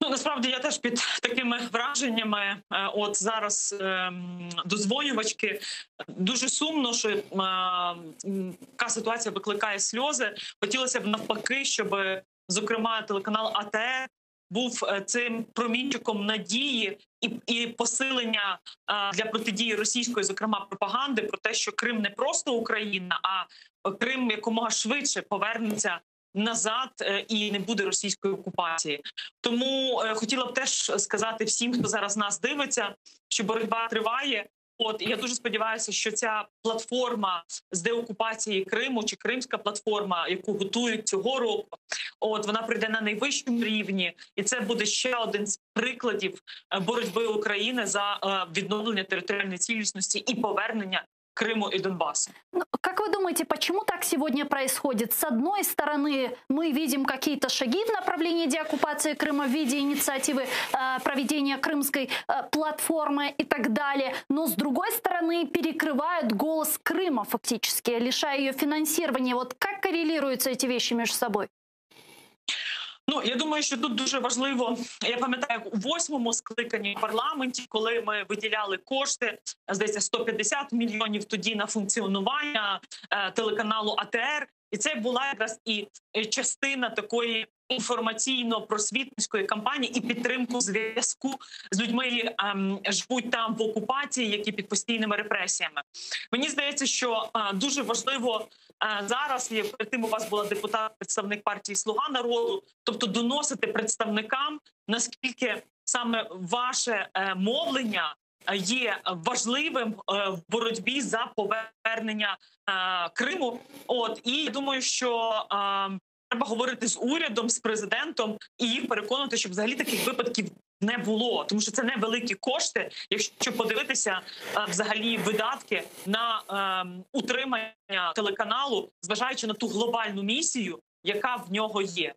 Ну, насправді я теж під такими враженнями. От зараз дозвонювачки. Дуже сумно, що така ситуація викликає сльози. Хотілося б навпаки, щоб, зокрема, телеканал АТR був цим промінчиком надії і посилення для протидії російської, зокрема, пропаганди про те, що Крим не просто Україна, а Крим якомога швидше повернеться назад і не буде російської окупації. Тому хотіла б теж сказати всім, хто зараз нас дивиться, що боротьба триває. От я дуже сподіваюся, що ця платформа з деокупації Криму чи Кримська платформа, яку готують цього року, от вона прийде на найвищому рівні, і це буде ще один з прикладів боротьби України за відновлення територіальної цілісності і повернення Крыму и Донбассу. Ну, как вы думаете, почему так сегодня происходит? С одной стороны, мы видим какие-то шаги в направлении деоккупации Крыма в виде инициативы проведения крымской платформы и так далее, но с другой стороны перекрывают голос Крыма фактически, лишая ее финансирования. Вот как коррелируются эти вещи между собой? Ну, я думаю, що тут дуже важливо. Я пам'ятаю, у 8-му скликанні в парламенті, коли ми виділяли кошти, здається, 150 мільйонів тоді на функціонування телеканалу АТР. І це була якраз і частина такої інформаційно-просвітницької кампанії і підтримку зв'язку з людьми, які живуть там в окупації, які під постійними репресіями. Мені здається, що дуже важливо зараз, і перед тим у вас була депутат-представник партії «Слуга народу», тобто доносити представникам, наскільки саме ваше мовлення є важливим в боротьбі за повернення Криму. От і я думаю, що треба говорити з урядом, з президентом і їх переконувати, щоб взагалі таких випадків не було, тому що це невеликі кошти, якщо подивитися взагалі видатки на утримання телеканалу, зважаючи на ту глобальну місію, яка в нього є.